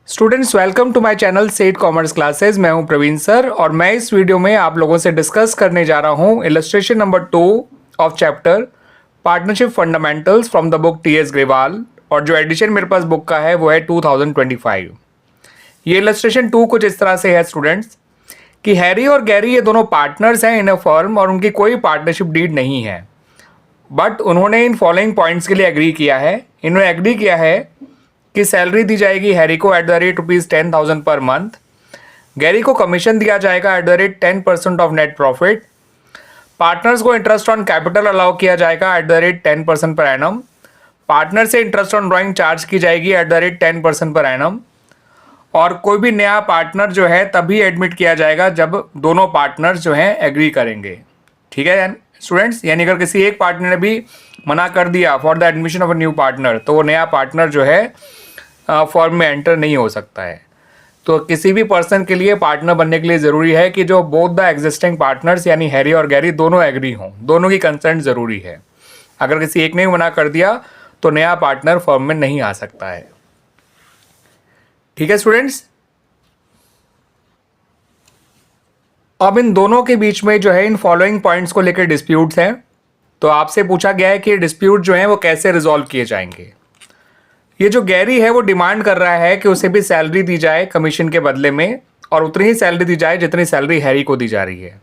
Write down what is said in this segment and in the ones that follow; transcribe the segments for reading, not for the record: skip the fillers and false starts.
Students welcome to my channel set commerce classes. मैं हूं Praveen sir और मैं इस वीडियो में आप लोगों से डिस्कस करने जा रहा हूं illustration number 2 of chapter partnership fundamentals from the book T.S.. Grewal. और जो एडिशन मेरे पास बुक का है वो है 2025। ये इलस्ट्रेशन 2 कुछ इस तरह से है स्टूडेंट्स कि हैरी और गैरी ये दोनों पार्टनर्स हैं इन अ फर्म और उनकी कोई पार्टनरशिप डीड नहीं है, बट उन्होंने इन फॉलोइंग पॉइंट्स के लिए एग्री किया है। इन्होंने एग्री किया है कि सैलरी दी जाएगी हैरी को at the rate ₹10,000 per month, Gary को कमीशन दिया जाएगा at the rate 10% of net profit, partners को इंटरेस्ट ऑन कैपिटल अलाउ किया जाएगा at the rate 10% per annum, partner से इंटरेस्ट ऑन ड्राइंग चार्ज की जाएगी at the rate 10% per annum, और कोई भी नया पार्टनर जो है तभी एडमिट किया जाएगा जब दोनों पार्टनर्स जो हैं एग्री करेंगे। ठीक है स्टूडेंट्स, यानी अगर किसी एक पार्टनर ने भी मना कर दिया for the admission of a new partner तो वो नया पार्टनर जो है फॉर्म में एंटर नहीं हो सकता है। तो किसी भी पर्सन के लिए पार्टनर बनने के लिए ज़रूरी है कि जो बोथ द एग्जिस्टिंग पार्टनर्स यानी हैरी और गैरी दोनों एग्री हों, दोनों की कंसेंट ज़रूरी है। अगर किसी एक ने मना कर दिया तो नया पार्टनर फर्म में नहीं आ सकता है। ठीक है स्टूडेंट्स, अब इन दोनों के बीच में जो है इन फॉलोइंग पॉइंट्स को लेकर डिस्प्यूट्स हैं। तो आपसे पूछा गया है कि डिस्प्यूट जो है वो कैसे रिजॉल्व किए जाएंगे। ये जो गैरी है वो डिमांड कर रहा है कि उसे भी सैलरी दी जाए कमीशन के बदले में और उतनी ही सैलरी दी जाए जितनी सैलरी हैरी को दी जा रही है।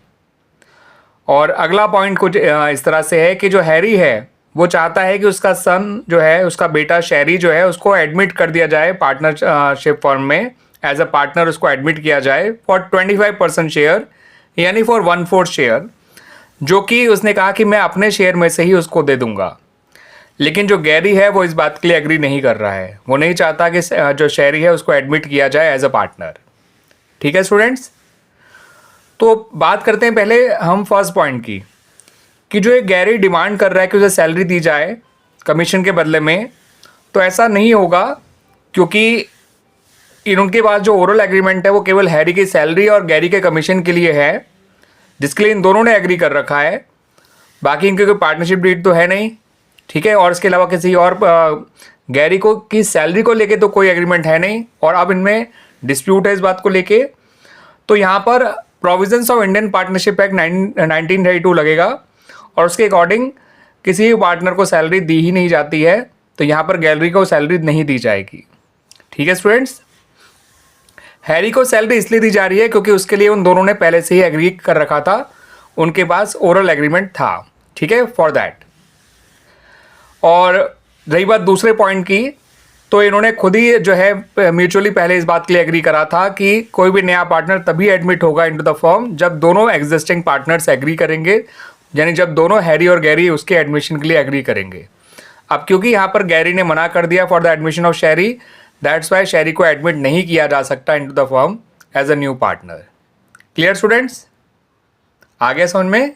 और अगला पॉइंट कुछ इस तरह से है कि जो हैरी है वो चाहता है कि उसका सन जो है, उसका बेटा शैरी जो है, उसको एडमिट कर दिया जाए पार्टनरशिप फर्म में, एज अ पार्टनर उसको एडमिट किया जाए फॉर 25% शेयर यानी फॉर 1/4 शेयर, जो कि उसने कहा कि मैं अपने शेयर में से ही उसको दे दूंगा। लेकिन जो गैरी है वो इस बात के लिए एग्री नहीं कर रहा है, वो नहीं चाहता कि जो शैरी है उसको एडमिट किया जाए एज अ पार्टनर। ठीक है स्टूडेंट्स, तो बात करते हैं पहले हम फर्स्ट पॉइंट की कि जो एक गैरी डिमांड कर रहा है कि उसे सैलरी दी जाए कमीशन के बदले में, तो ऐसा नहीं होगा क्योंकि उनके पास जो ओरल एग्रीमेंट है वो केवल हैरी की सैलरी और गैरी के कमीशन के लिए है, जिसके लिए इन दोनों ने एग्री कर रखा है। बाकी इनकी कोई पार्टनरशिप डीड तो है नहीं। ठीक है, और इसके अलावा किसी और गैरी को की सैलरी को लेके तो कोई एग्रीमेंट है नहीं, और अब इनमें डिस्प्यूट है इस बात को लेके। तो यहाँ पर provisions of Indian partnership act 1932 लगेगा और उसके अकॉर्डिंग किसी भी पार्टनर को सैलरी दी ही नहीं जाती है, तो यहाँ पर गैरी को सैलरी नहीं दी जाएगी। ठीक है स्टूडेंट्स, हैरी को सैलरी इसलिए दी जा रही है क्योंकि उसके लिए उन दोनों ने पहले से ही एग्री कर रखा था, उनके पास ओरल एग्रीमेंट था। ठीक है, फॉर दैट। और रही बात दूसरे पॉइंट की, तो इन्होंने खुद ही जो है म्यूचुअली पहले इस बात के लिए एग्री करा था कि कोई भी नया पार्टनर तभी एडमिट होगा इनटू द फर्म जब दोनों एग्जिस्टिंग पार्टनर्स एग्री करेंगे, यानी जब दोनों हैरी और गैरी उसके एडमिशन के लिए एग्री करेंगे। अब क्योंकि यहाँ पर गैरी ने मना कर दिया for the admission of Sherry, that's why Sherry को एडमिट नहीं किया जा सकता into the firm as a new partner. Clear students, आ गया समझ में?